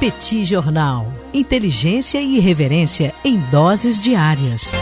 Petit Jornal. Inteligência e irreverência em doses diárias.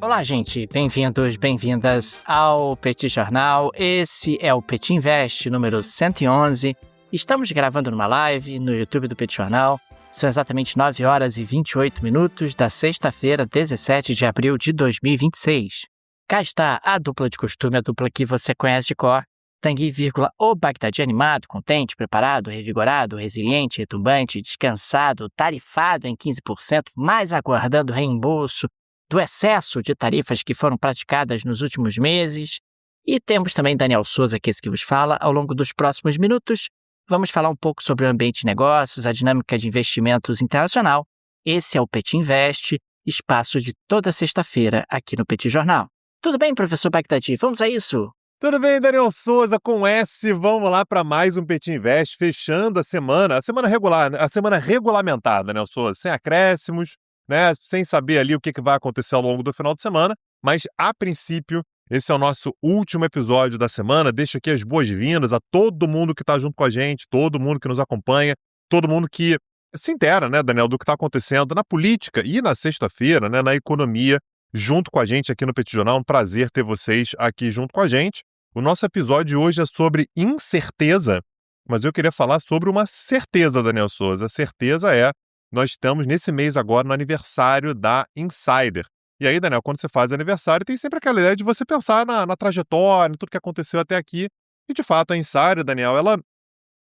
Olá, gente. Bem-vindos, bem-vindas ao Petit Jornal. Esse é o Petit Invest número 111. Estamos gravando numa live no YouTube do Petit Jornal. São exatamente 9 horas e 28 minutos da sexta-feira, 17 de abril de 2026. Cá está a dupla de costume, a dupla que você conhece de cor. Tanguy, o Bagdadi animado, contente, preparado, revigorado, resiliente, retumbante, descansado, tarifado em 15%, mas aguardando reembolso do excesso de tarifas que foram praticadas nos últimos meses. E temos também Daniel Souza, que é esse que vos fala. Ao longo dos próximos minutos, vamos falar um pouco sobre o ambiente de negócios, a dinâmica de investimentos internacional. Esse é o Petit Invest, espaço de toda sexta-feira aqui no Petit Jornal. Tudo bem, professor Bagdadi? Vamos a isso? Tudo bem, Daniel Souza, com S. Vamos lá para mais um Petit Invest, fechando a semana regular, a semana regulamentar, Daniel Souza, sem acréscimos, né, sem saber ali o que vai acontecer ao longo do final de semana, mas a princípio esse é o nosso último episódio da semana. Deixo aqui as boas-vindas a todo mundo que está junto com a gente, todo mundo que nos acompanha, todo mundo que se inteira, né, Daniel, do que está acontecendo na política e na sexta-feira, né, na economia, junto com a gente aqui no Petit Jornal. Um prazer ter vocês aqui junto com a gente. O nosso episódio de hoje é sobre incerteza, mas eu queria falar sobre uma certeza, Daniel Souza. A certeza é, nós estamos nesse mês agora no aniversário da Insider. E aí, Daniel, quando você faz aniversário, tem sempre aquela ideia de você pensar na trajetória, em tudo que aconteceu até aqui. E, de fato, a Insider, Daniel, ela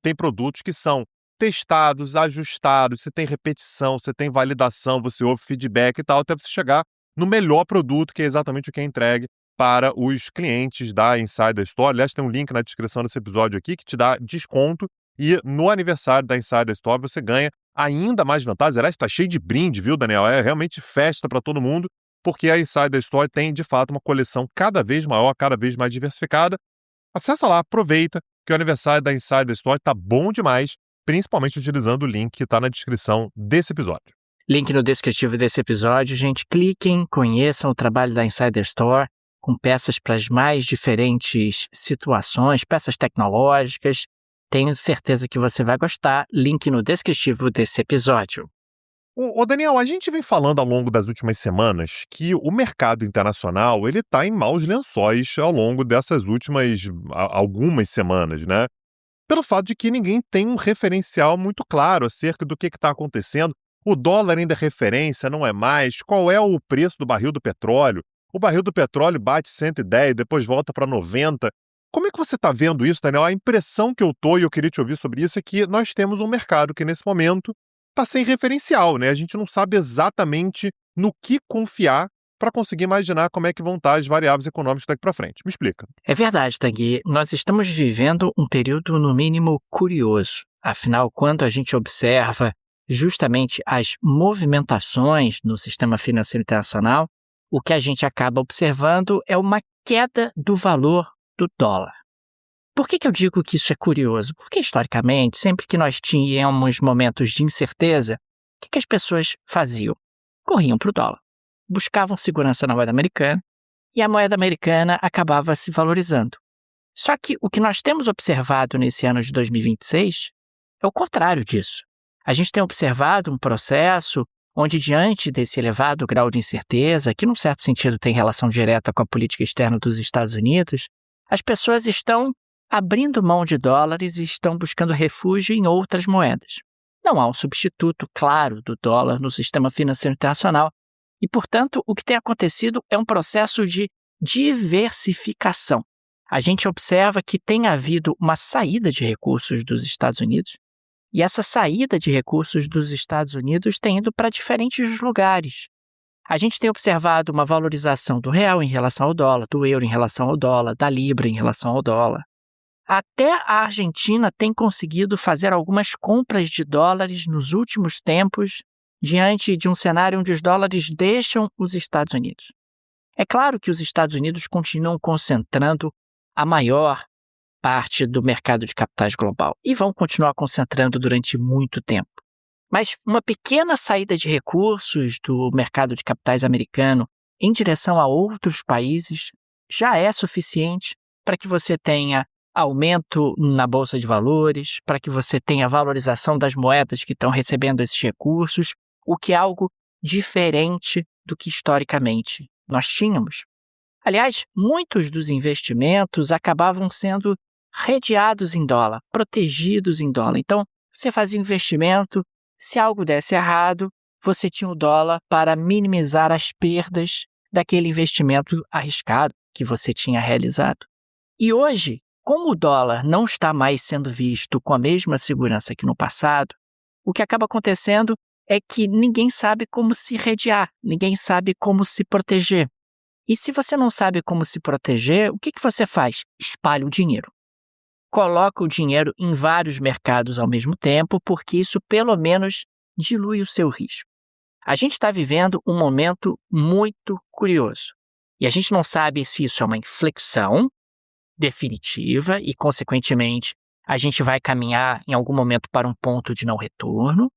tem produtos que são testados, ajustados, você tem repetição, você tem validação, você ouve feedback e tal, até você chegar no melhor produto, que é exatamente o que é entregue para os clientes da Insider Store. Aliás, tem um link na descrição desse episódio aqui que te dá desconto. E no aniversário da Insider Store você ganha ainda mais vantagens. Aliás, está cheio de brinde, viu, Daniel? É realmente festa para todo mundo, porque a Insider Store tem, de fato, uma coleção cada vez maior, cada vez mais diversificada. Acessa lá, aproveita, que o aniversário da Insider Store está bom demais, principalmente utilizando o link que está na descrição desse episódio. Link no descritivo desse episódio, gente. Cliquem, conheçam o trabalho da Insider Store, com peças para as mais diferentes situações, peças tecnológicas. Tenho certeza que você vai gostar. Link no descritivo desse episódio. Ô Daniel, a gente vem falando ao longo das últimas semanas que o mercado internacional ele está em maus lençóis ao longo dessas últimas algumas semanas, né? Pelo fato de que ninguém tem um referencial muito claro acerca do que está acontecendo. O dólar ainda é referência, não é mais? Qual é o preço do barril do petróleo? O barril do petróleo bate 110, depois volta para 90. Como é que você está vendo isso, Daniel? A impressão que eu estou, e eu queria te ouvir sobre isso, é que nós temos um mercado que, nesse momento, está sem referencial, né? A gente não sabe exatamente no que confiar para conseguir imaginar como é que vão estar as variáveis econômicas daqui para frente. Me explica. É verdade, Tanguy. Nós estamos vivendo um período, no mínimo, curioso. Afinal, quando a gente observa justamente as movimentações no sistema financeiro internacional, o que a gente acaba observando é uma queda do valor do dólar. Por que eu digo que isso é curioso? Porque, historicamente, sempre que nós tínhamos momentos de incerteza, o que as pessoas faziam? Corriam para o dólar, buscavam segurança na moeda americana e a moeda americana acabava se valorizando. Só que o que nós temos observado nesse ano de 2026 é o contrário disso. A gente tem observado um processo onde, diante desse elevado grau de incerteza, que, num certo sentido, tem relação direta com a política externa dos Estados Unidos, as pessoas estão abrindo mão de dólares e estão buscando refúgio em outras moedas. Não há um substituto claro do dólar no sistema financeiro internacional e, portanto, o que tem acontecido é um processo de diversificação. A gente observa que tem havido uma saída de recursos dos Estados Unidos e essa saída de recursos dos Estados Unidos tem ido para diferentes lugares. A gente tem observado uma valorização do real em relação ao dólar, do euro em relação ao dólar, da libra em relação ao dólar. Até a Argentina tem conseguido fazer algumas compras de dólares nos últimos tempos, diante de um cenário onde os dólares deixam os Estados Unidos. É claro que os Estados Unidos continuam concentrando a maior parte do mercado de capitais global e vão continuar concentrando durante muito tempo. Mas uma pequena saída de recursos do mercado de capitais americano em direção a outros países já é suficiente para que você tenha aumento na Bolsa de Valores, para que você tenha valorização das moedas que estão recebendo esses recursos, o que é algo diferente do que historicamente nós tínhamos. Aliás, muitos dos investimentos acabavam sendo redeados em dólar, protegidos em dólar. Então, você fazia um investimento, se algo desse errado, você tinha o dólar para minimizar as perdas daquele investimento arriscado que você tinha realizado. E hoje, como o dólar não está mais sendo visto com a mesma segurança que no passado, o que acaba acontecendo é que ninguém sabe como se redear, ninguém sabe como se proteger. E se você não sabe como se proteger, o que você faz? Espalha o dinheiro. Coloca o dinheiro em vários mercados ao mesmo tempo, porque isso pelo menos dilui o seu risco. A gente está vivendo um momento muito curioso. E a gente não sabe se isso é uma inflexão definitiva e, consequentemente, a gente vai caminhar em algum momento para um ponto de não retorno,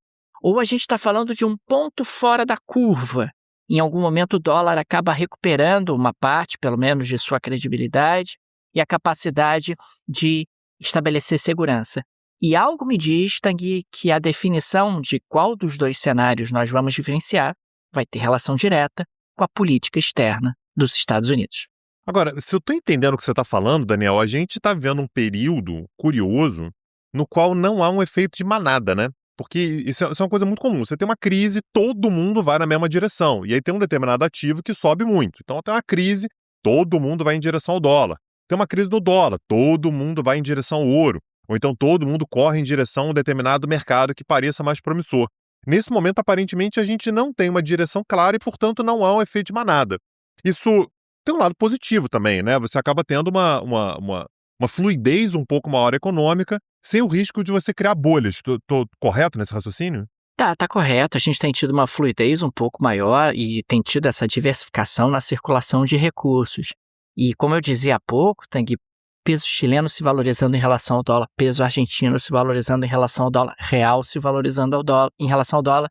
ou a gente está falando de um ponto fora da curva. Em algum momento o dólar acaba recuperando uma parte, pelo menos, de sua credibilidade e a capacidade de estabelecer segurança. E algo me diz, Tanguy, que a definição de qual dos dois cenários nós vamos vivenciar vai ter relação direta com a política externa dos Estados Unidos. Agora, se eu estou entendendo o que você está falando, Daniel, a gente está vivendo um período curioso no qual não há um efeito de manada, né? Porque isso é uma coisa muito comum. Você tem uma crise, todo mundo vai na mesma direção. E aí tem um determinado ativo que sobe muito. Então tem uma crise, todo mundo vai em direção ao dólar. Tem uma crise no dólar, todo mundo vai em direção ao ouro. Ou então todo mundo corre em direção a um determinado mercado que pareça mais promissor. Nesse momento, aparentemente, a gente não tem uma direção clara e, portanto, não há um efeito de manada. Isso tem um lado positivo também, né? Você acaba tendo uma fluidez um pouco maior econômica, sem o risco de você criar bolhas. Tô correto nesse raciocínio? Tá correto. A gente tem tido uma fluidez um pouco maior e tem tido essa diversificação na circulação de recursos. E como eu dizia há pouco, Tanguy, peso chileno se valorizando em relação ao dólar, peso argentino se valorizando em relação ao dólar, real se valorizando ao dólar, em relação ao dólar.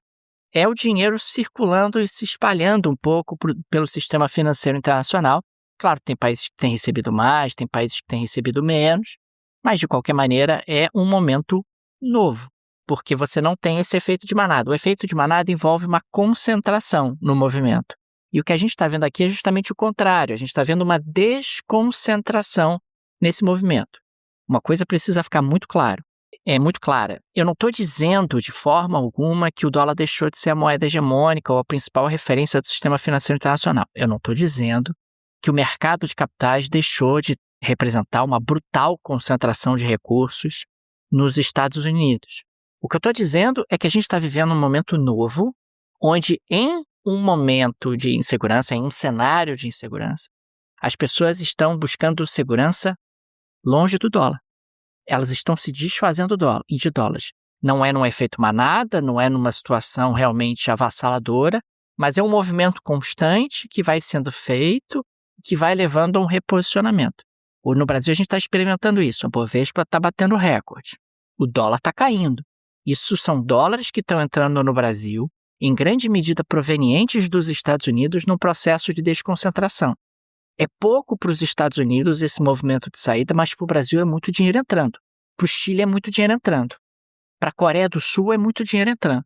É o dinheiro circulando e se espalhando um pouco pelo sistema financeiro internacional. Claro, tem países que têm recebido mais, tem países que têm recebido menos, mas de qualquer maneira é um momento novo, porque você não tem esse efeito de manada. O efeito de manada envolve uma concentração no movimento. E o que a gente está vendo aqui é justamente o contrário. A gente está vendo uma desconcentração nesse movimento. Uma coisa precisa ficar muito claro. É muito clara. Eu não estou dizendo de forma alguma que o dólar deixou de ser a moeda hegemônica ou a principal referência do sistema financeiro internacional. Eu não estou dizendo que o mercado de capitais deixou de representar uma brutal concentração de recursos nos Estados Unidos. O que eu estou dizendo é que a gente está vivendo um momento novo, onde em um momento de insegurança, em um cenário de insegurança, as pessoas estão buscando segurança longe do dólar. Elas estão se desfazendo de dólares. Não é num efeito manada, não é numa situação realmente avassaladora, mas é um movimento constante que vai sendo feito, que vai levando a um reposicionamento. No Brasil a gente está experimentando isso, a Bovespa está batendo recorde. O dólar está caindo. Isso são dólares que estão entrando no Brasil, em grande medida provenientes dos Estados Unidos, num processo de desconcentração. É pouco para os Estados Unidos esse movimento de saída, mas para o Brasil é muito dinheiro entrando. Para o Chile é muito dinheiro entrando. Para a Coreia do Sul é muito dinheiro entrando.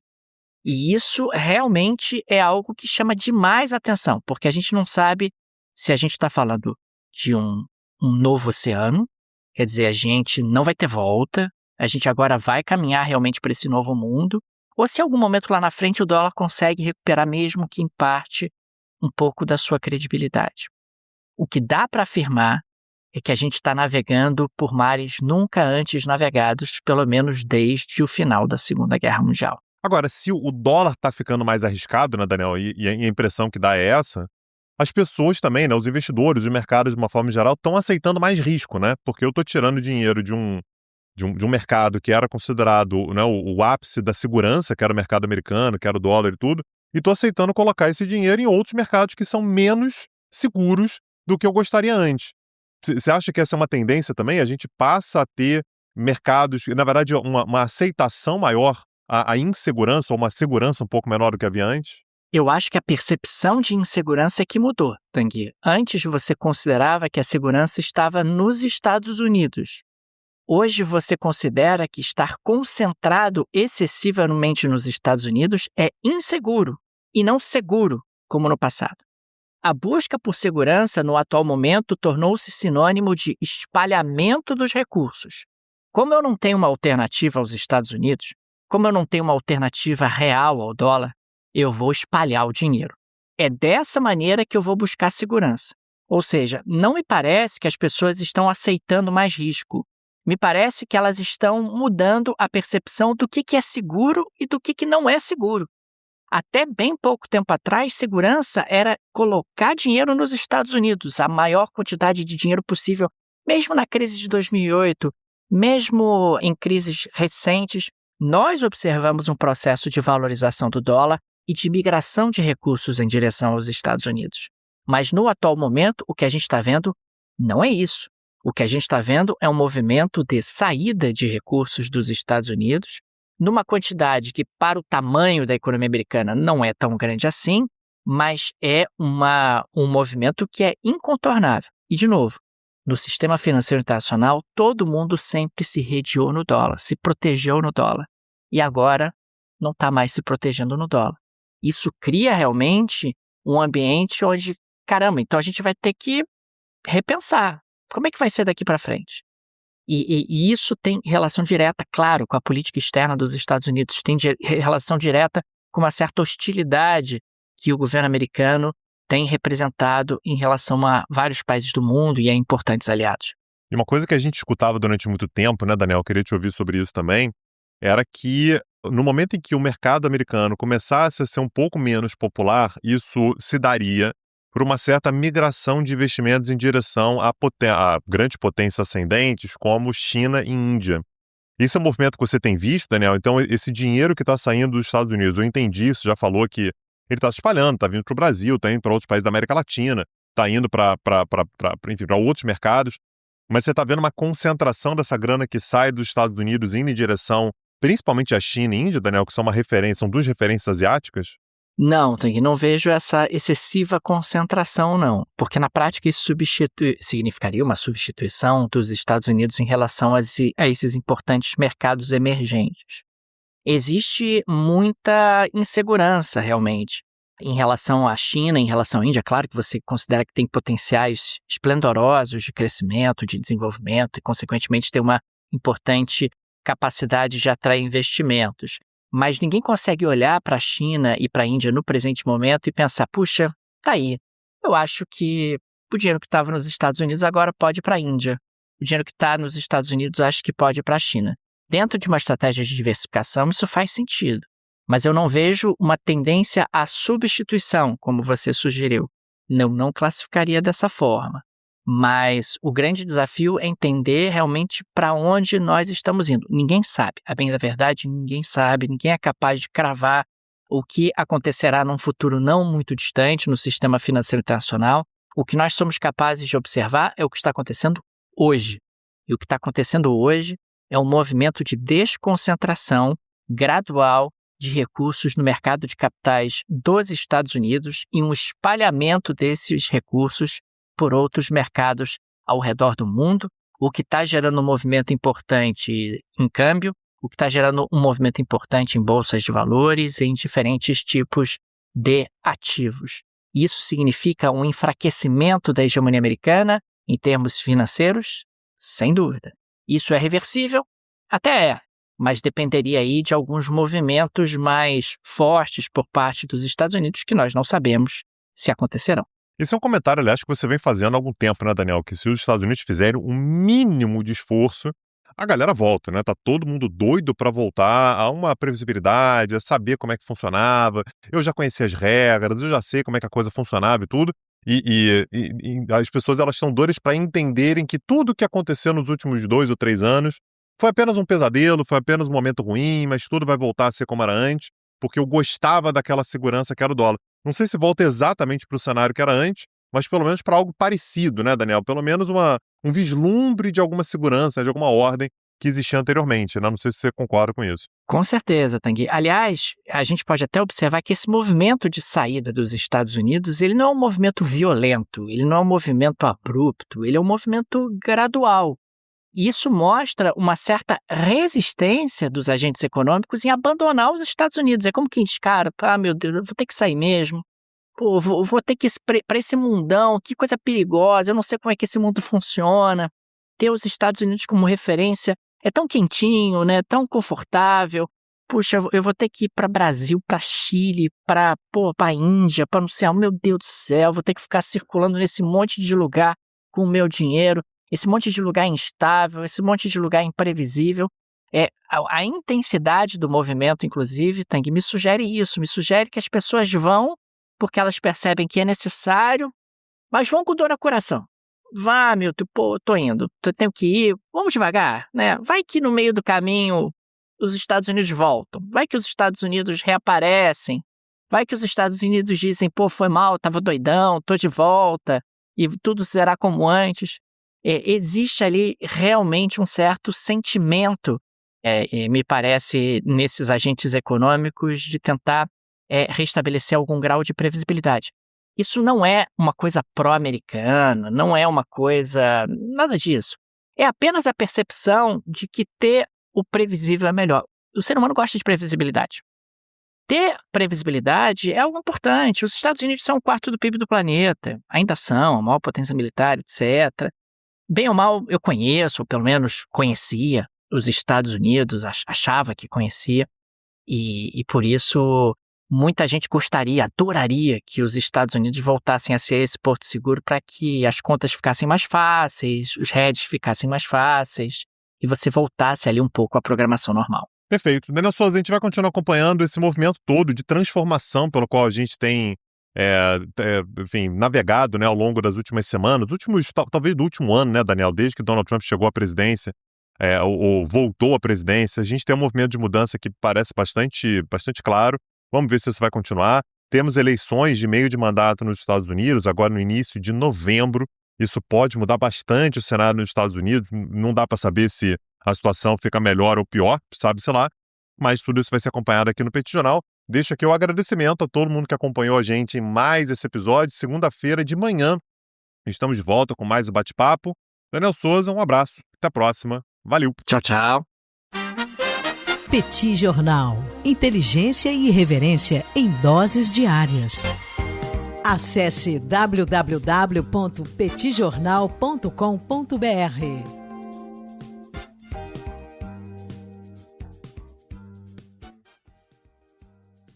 E isso realmente é algo que chama demais atenção, porque a gente não sabe se a gente está falando de um novo oceano, quer dizer, a gente não vai ter volta, a gente agora vai caminhar realmente para esse novo mundo, ou se em algum momento lá na frente o dólar consegue recuperar mesmo que em parte um pouco da sua credibilidade. O que dá para afirmar é que a gente está navegando por mares nunca antes navegados, pelo menos desde o final da Segunda Guerra Mundial. Agora, se o dólar está ficando mais arriscado, né, Daniel, e a impressão que dá é essa, as pessoas também, né, os investidores, os mercados de uma forma geral, estão aceitando mais risco, né? Porque eu estou tirando dinheiro de um mercado que era considerado, né, o ápice da segurança, que era o mercado americano, que era o dólar e tudo, e estou aceitando colocar esse dinheiro em outros mercados que são menos seguros do que eu gostaria antes. Você acha que essa é uma tendência também? A gente passa a ter mercados, na verdade, uma aceitação maior à insegurança, ou uma segurança um pouco menor do que havia antes? Eu acho que a percepção de insegurança é que mudou, Tanguy. Antes você considerava que a segurança estava nos Estados Unidos. Hoje você considera que estar concentrado excessivamente nos Estados Unidos é inseguro e não seguro, como no passado. A busca por segurança no atual momento tornou-se sinônimo de espalhamento dos recursos. Como eu não tenho uma alternativa aos Estados Unidos, como eu não tenho uma alternativa real ao dólar, eu vou espalhar o dinheiro. É dessa maneira que eu vou buscar segurança. Ou seja, não me parece que as pessoas estão aceitando mais risco. Me parece que elas estão mudando a percepção do que é seguro e do que não é seguro. Até bem pouco tempo atrás, segurança era colocar dinheiro nos Estados Unidos, a maior quantidade de dinheiro possível, mesmo na crise de 2008, mesmo em crises recentes. Nós observamos um processo de valorização do dólar e de migração de recursos em direção aos Estados Unidos. Mas no atual momento, o que a gente está vendo não é isso. O que a gente está vendo é um movimento de saída de recursos dos Estados Unidos, numa quantidade que, para o tamanho da economia americana, não é tão grande assim, mas é um movimento que é incontornável. E, de novo, no sistema financeiro internacional, todo mundo sempre se redeou no dólar, se protegeu no dólar. E agora não está mais se protegendo no dólar. Isso cria realmente um ambiente onde, caramba, então a gente vai ter que repensar. Como é que vai ser daqui para frente? E isso tem relação direta, claro, com a política externa dos Estados Unidos, tem relação direta com uma certa hostilidade que o governo americano tem representado em relação a vários países do mundo e a importantes aliados. E uma coisa que a gente escutava durante muito tempo, né, Daniel, eu queria te ouvir sobre isso também, era que no momento em que o mercado americano começasse a ser um pouco menos popular, isso se daria por uma certa migração de investimentos em direção a grandes potências ascendentes como China e Índia. Esse é um movimento que você tem visto, Daniel? Então, esse dinheiro que está saindo dos Estados Unidos, eu entendi, você já falou que ele está se espalhando, está vindo para o Brasil, está indo para outros países da América Latina, está indo para outros mercados, mas você está vendo uma concentração dessa grana que sai dos Estados Unidos indo em direção, principalmente a China e Índia, Daniel, que são são duas referências asiáticas? Não, Tanguy, não vejo essa excessiva concentração, não. Porque na prática isso significaria uma substituição dos Estados Unidos em relação a esses importantes mercados emergentes. Existe muita insegurança, realmente, em relação à China, em relação à Índia. Claro que você considera que tem potenciais esplendorosos de crescimento, de desenvolvimento e, consequentemente, tem uma importante capacidade de atrair investimentos. Mas ninguém consegue olhar para a China e para a Índia no presente momento e pensar, puxa, tá aí, eu acho que o dinheiro que estava nos Estados Unidos agora pode ir para a Índia. O dinheiro que está nos Estados Unidos acho que pode ir para a China. Dentro de uma estratégia de diversificação, isso faz sentido. Mas eu não vejo uma tendência à substituição, como você sugeriu. Não classificaria dessa forma. Mas o grande desafio é entender realmente para onde nós estamos indo. Ninguém sabe. A bem da verdade, ninguém sabe. Ninguém é capaz de cravar o que acontecerá num futuro não muito distante no sistema financeiro internacional. O que nós somos capazes de observar é o que está acontecendo hoje. E o que está acontecendo hoje é um movimento de desconcentração gradual de recursos no mercado de capitais dos Estados Unidos e um espalhamento desses recursos por outros mercados ao redor do mundo, o que está gerando um movimento importante em câmbio, o que está gerando um movimento importante em bolsas de valores e em diferentes tipos de ativos. Isso significa um enfraquecimento da hegemonia americana em termos financeiros? Sem dúvida. Isso é reversível? Até é, mas dependeria aí de alguns movimentos mais fortes por parte dos Estados Unidos que nós não sabemos se acontecerão. Esse é um comentário, aliás, que você vem fazendo há algum tempo, né, Daniel? Que se os Estados Unidos fizerem um mínimo de esforço, a galera volta, né? Tá todo mundo doido para voltar a uma previsibilidade, a saber como é que funcionava. Eu já conhecia as regras, eu já sei como é que a coisa funcionava e tudo. E as pessoas, elas estão doidas para entenderem que tudo que aconteceu nos últimos 2 ou 3 anos foi apenas um pesadelo, foi apenas um momento ruim, mas tudo vai voltar a ser como era antes, porque eu gostava daquela segurança que era o dólar. Não sei se volta exatamente para o cenário que era antes, mas pelo menos para algo parecido, né, Daniel? Pelo menos um vislumbre de alguma segurança, de alguma ordem que existia anteriormente, né? Não sei se você concorda com isso. Com certeza, Tanguy. Aliás, a gente pode até observar que esse movimento de saída dos Estados Unidos, ele não é um movimento violento, ele não é um movimento abrupto, ele é um movimento gradual. E isso mostra uma certa resistência dos agentes econômicos em abandonar os Estados Unidos. É como quem diz, cara, meu Deus, eu vou ter que sair mesmo. Pô, vou ter que ir para esse mundão, que coisa perigosa, eu não sei como é que esse mundo funciona. Ter os Estados Unidos como referência é tão quentinho, né? Tão confortável. Puxa, eu vou ter que ir para Brasil, para Chile, para Índia, para não sei, meu Deus do céu, vou ter que ficar circulando nesse monte de lugar com o meu dinheiro, esse monte de lugar instável, esse monte de lugar imprevisível. A intensidade do movimento, inclusive, Tanguy, me sugere isso, me sugere que as pessoas vão porque elas percebem que é necessário, mas vão com dor no coração. Vá, Milton, tô indo, tenho que ir, vamos devagar, né? Vai que no meio do caminho os Estados Unidos voltam, vai que os Estados Unidos reaparecem, vai que os Estados Unidos dizem, foi mal, tava doidão, tô de volta, e tudo será como antes. Existe ali realmente um certo sentimento, me parece, nesses agentes econômicos de tentar restabelecer algum grau de previsibilidade. Isso não é uma coisa pró-americana, não é uma coisa... nada disso. É apenas a percepção de que ter o previsível é melhor. O ser humano gosta de previsibilidade. Ter previsibilidade é algo importante. Os Estados Unidos são 1/4 do PIB do planeta. Ainda são, a maior potência militar, etc. Bem ou mal, eu conheço, ou pelo menos conhecia os Estados Unidos, achava que conhecia. E por isso... muita gente adoraria que os Estados Unidos voltassem a ser esse porto seguro para que as contas ficassem mais fáceis, os hedges ficassem mais fáceis e você voltasse ali um pouco à programação normal. Perfeito. Daniel Souza, a gente vai continuar acompanhando esse movimento todo de transformação pelo qual a gente tem navegado, né, ao longo das últimas semanas, talvez do último ano, né, Daniel, desde que Donald Trump chegou à presidência, ou voltou à presidência. A gente tem um movimento de mudança que parece bastante claro. Vamos ver se isso vai continuar. Temos eleições de meio de mandato nos Estados Unidos, agora no início de novembro. Isso pode mudar bastante o cenário nos Estados Unidos. Não dá para saber se a situação fica melhor ou pior, sabe-se lá. Mas tudo isso vai ser acompanhado aqui no Petit Jornal. Deixo aqui o agradecimento a todo mundo que acompanhou a gente em mais esse episódio. Segunda-feira de manhã, estamos de volta com mais um bate-papo. Daniel Souza, um abraço. Até a próxima. Valeu. Tchau, tchau. Petit Jornal. Inteligência e irreverência em doses diárias. Acesse www.petitjornal.com.br.